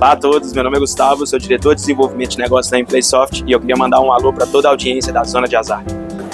Olá a todos, meu nome é Gustavo, sou diretor de desenvolvimento de negócios da Implaysoft e eu queria mandar um alô para toda a audiência da Zona de Azar.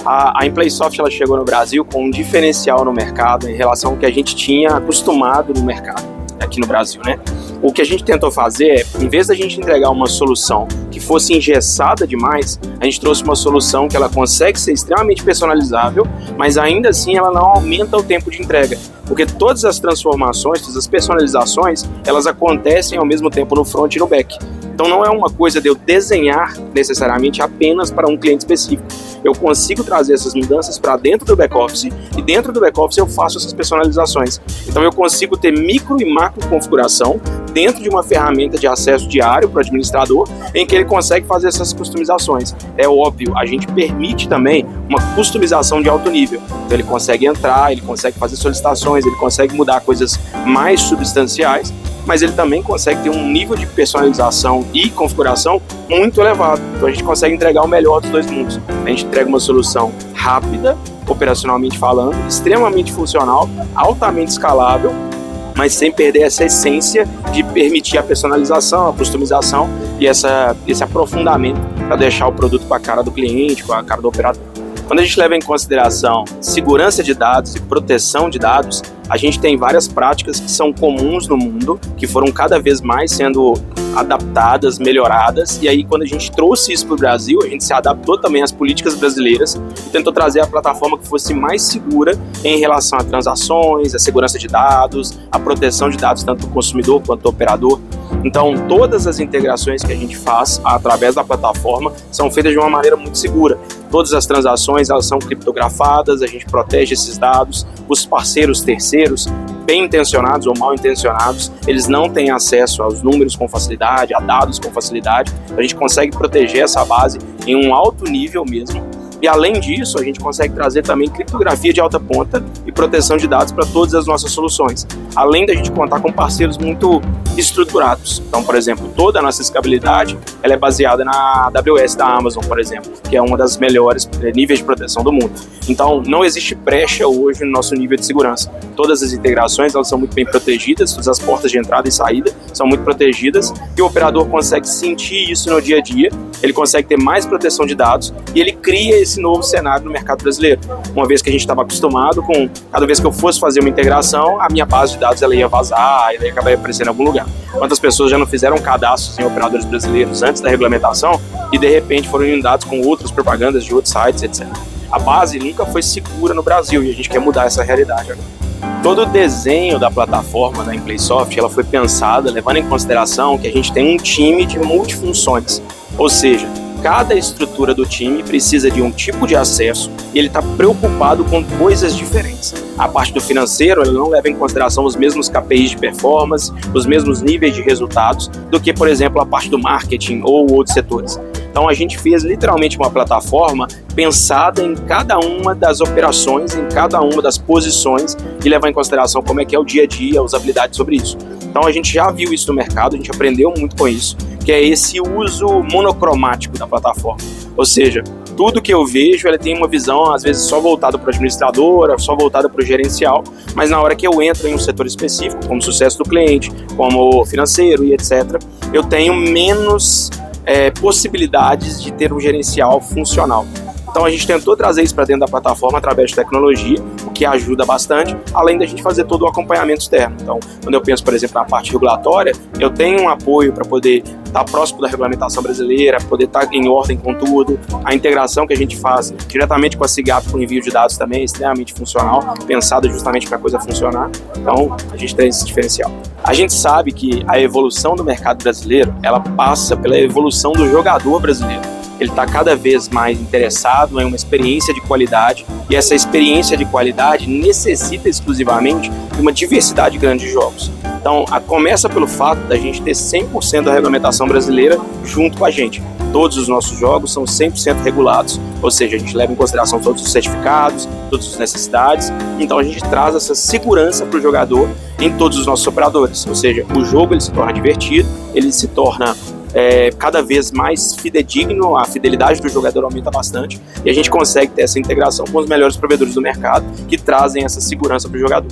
A Implaysoft ela chegou no Brasil com um diferencial no mercado em relação ao que a gente tinha acostumado no mercado aqui no Brasil, né? O que a gente tentou fazer é, em vez da gente entregar uma solução que fosse engessada demais, a gente trouxe uma solução que ela consegue ser extremamente personalizável, mas ainda assim ela não aumenta o tempo de entrega. Porque todas as transformações, todas as personalizações, elas acontecem ao mesmo tempo no front e no back. Então não é uma coisa de eu desenhar necessariamente apenas para um cliente específico. Eu consigo trazer essas mudanças para dentro do back-office e dentro do back-office eu faço essas personalizações. Então eu consigo ter micro e macro configuração dentro de uma ferramenta de acesso diário para o administrador em que ele consegue fazer essas customizações. É óbvio, a gente permite também uma customização de alto nível. Então ele consegue entrar, ele consegue fazer solicitações, ele consegue mudar coisas mais substanciais, mas ele também consegue ter um nível de personalização e configuração muito elevado. Então a gente consegue entregar o melhor dos dois mundos. A gente entrega uma solução rápida, operacionalmente falando, extremamente funcional, altamente escalável, mas sem perder essa essência de permitir a personalização, a customização e esse aprofundamento para deixar o produto com a cara do cliente, com a cara do operador. Quando a gente leva em consideração segurança de dados e proteção de dados, a gente tem várias práticas que são comuns no mundo, que foram cada vez mais sendo adaptadas, melhoradas, e aí quando a gente trouxe isso para o Brasil, a gente se adaptou também às políticas brasileiras e tentou trazer a plataforma que fosse mais segura em relação a transações, a segurança de dados, a proteção de dados tanto do consumidor quanto do operador. Então, todas as integrações que a gente faz através da plataforma são feitas de uma maneira muito segura. Todas as transações elas são criptografadas, a gente protege esses dados, os parceiros terceiros, bem intencionados ou mal intencionados, eles não têm acesso aos números com facilidade, a dados com facilidade, a gente consegue proteger essa base em um alto nível mesmo. E além disso, a gente consegue trazer também criptografia de alta ponta e proteção de dados para todas as nossas soluções. Além da gente contar com parceiros muito estruturados. Então, por exemplo, toda a nossa escalabilidade ela é baseada na AWS da Amazon, por exemplo, que é uma das melhores níveis de proteção do mundo. Então, não existe brecha hoje no nosso nível de segurança. Todas as integrações elas são muito bem protegidas, todas as portas de entrada e saída são muito protegidas e o operador consegue sentir isso no dia a dia, ele consegue ter mais proteção de dados e ele cria esse novo cenário no mercado brasileiro. Uma vez que a gente estava acostumado com, cada vez que eu fosse fazer uma integração, a minha base de dados ela ia vazar, ela ia acabar aparecendo em algum lugar. Quantas pessoas já não fizeram cadastros em operadores brasileiros antes da regulamentação e de repente foram inundados com outras propagandas de outros sites, etc. A base nunca foi segura no Brasil e a gente quer mudar essa realidade agora. Todo o desenho da plataforma da Implaysoft ela foi pensada levando em consideração que a gente tem um time de multifunções, ou seja, cada estrutura do time precisa de um tipo de acesso e ele está preocupado com coisas diferentes. A parte do financeiro ele não leva em consideração os mesmos KPIs de performance, os mesmos níveis de resultados do que, por exemplo, a parte do marketing ou outros setores. Então a gente fez literalmente uma plataforma pensada em cada uma das operações, em cada uma das posições e levar em consideração como é que é o dia a dia, a usabilidade sobre isso. Então a gente já viu isso no mercado, a gente aprendeu muito com isso, que é esse uso monocromático da plataforma. Ou seja, tudo que eu vejo, ele tem uma visão, às vezes, só voltada para o administrador, só voltada para o gerencial, mas na hora que eu entro em um setor específico, como sucesso do cliente, como financeiro e etc., eu tenho menos possibilidades de ter um gerencial funcional. Então a gente tentou trazer isso para dentro da plataforma através de tecnologia, o que ajuda bastante, além da gente fazer todo o acompanhamento externo. Então, quando eu penso, por exemplo, na parte regulatória, eu tenho um apoio para poder estar próximo da regulamentação brasileira, poder estar em ordem com tudo. A integração que a gente faz diretamente com a SIGAP com envio de dados também é extremamente funcional, pensada justamente para a coisa funcionar. Então, a gente tem esse diferencial. A gente sabe que a evolução do mercado brasileiro, ela passa pela evolução do jogador brasileiro. Ele está cada vez mais interessado em uma experiência de qualidade e essa experiência de qualidade necessita exclusivamente de uma diversidade grande de jogos. Então, começa pelo fato da gente ter 100% da regulamentação brasileira junto com a gente. Todos os nossos jogos são 100% regulados, ou seja, a gente leva em consideração todos os certificados, todas as necessidades, então a gente traz essa segurança para o jogador em todos os nossos operadores, ou seja, o jogo ele se torna divertido, ele se torna cada vez mais fidedigno, a fidelidade do jogador aumenta bastante e a gente consegue ter essa integração com os melhores provedores do mercado que trazem essa segurança para o jogador.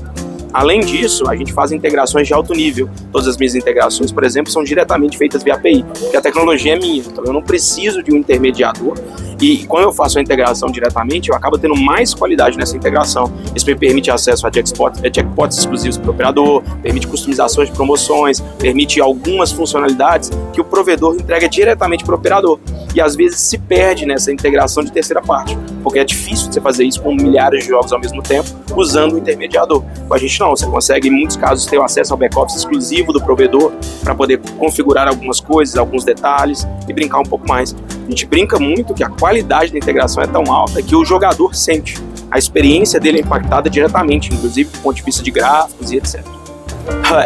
Além disso, a gente faz integrações de alto nível. Todas as minhas integrações, por exemplo, são diretamente feitas via API, porque a tecnologia é minha, então eu não preciso de um intermediador. E quando eu faço a integração diretamente, eu acabo tendo mais qualidade nessa integração. Isso me permite acesso a jackpots exclusivos para o operador, permite customizações de promoções, permite algumas funcionalidades que o provedor entrega diretamente para o operador. E às vezes se perde nessa integração de terceira parte, porque é difícil você fazer isso com milhares de jogos ao mesmo tempo, usando o intermediador. Com a gente não, você consegue em muitos casos ter o acesso ao back-office exclusivo do provedor para poder configurar algumas coisas, alguns detalhes e brincar um pouco mais. A gente brinca muito que a qualidade da integração é tão alta que o jogador sente. A experiência dele é impactada diretamente, inclusive do ponto de vista de gráficos e etc.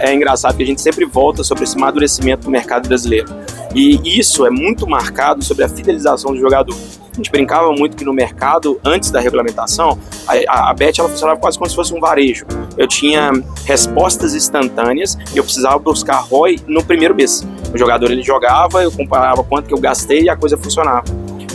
É engraçado que a gente sempre volta sobre esse amadurecimento do mercado brasileiro. E isso é muito marcado sobre a fidelização do jogador. A gente brincava muito que no mercado, antes da regulamentação, a Bet ela funcionava quase como se fosse um varejo. Eu tinha respostas instantâneas e eu precisava buscar ROI no primeiro mês. O jogador ele jogava, eu comparava quanto que eu gastei e a coisa funcionava.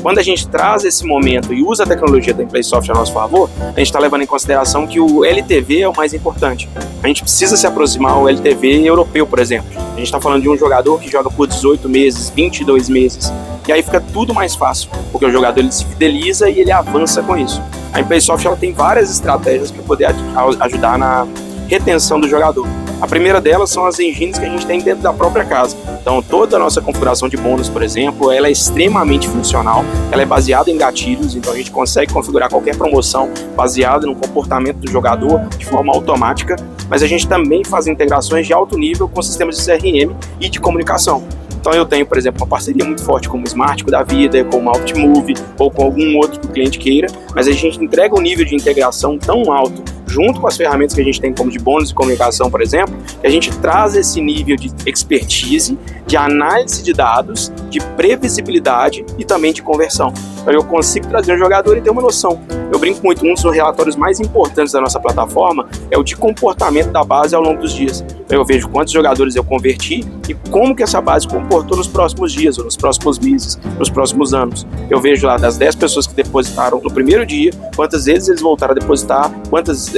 Quando a gente traz esse momento e usa a tecnologia da Playsoft a nosso favor, a gente está levando em consideração que o LTV é o mais importante. A gente precisa se aproximar ao LTV europeu, por exemplo. A gente está falando de um jogador que joga por 18 meses, 22 meses. E aí fica tudo mais fácil, porque o jogador ele se fideliza e ele avança com isso. A Playsoft ela tem várias estratégias para poder ajudar na retenção do jogador. A primeira delas são as engines que a gente tem dentro da própria casa. Então, toda a nossa configuração de bônus, por exemplo, ela é extremamente funcional, ela é baseada em gatilhos, então a gente consegue configurar qualquer promoção baseada no comportamento do jogador de forma automática, mas a gente também faz integrações de alto nível com sistemas de CRM e de comunicação. Então eu tenho, por exemplo, uma parceria muito forte com o Smartico da vida, com o Optimove ou com algum outro que o cliente queira, mas a gente entrega um nível de integração tão alto junto com as ferramentas que a gente tem como de bônus de comunicação, por exemplo, que a gente traz esse nível de expertise, de análise de dados, de previsibilidade e também de conversão. Então eu consigo trazer um jogador e ter uma noção. Eu brinco muito, um dos relatórios mais importantes da nossa plataforma é o de comportamento da base ao longo dos dias. Então eu vejo quantos jogadores eu converti e como que essa base comportou nos próximos dias, ou nos próximos meses, nos próximos anos. Eu vejo lá das 10 pessoas que depositaram no primeiro dia, quantas vezes eles voltaram a depositar, quantas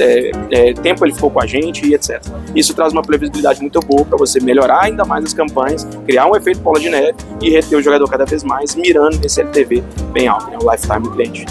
tempo ele ficou com a gente e etc. Isso traz uma previsibilidade muito boa para você melhorar ainda mais as campanhas, criar um efeito bola de neve e reter o jogador cada vez mais, mirando nesse LTV bem alto, né, o lifetime do cliente.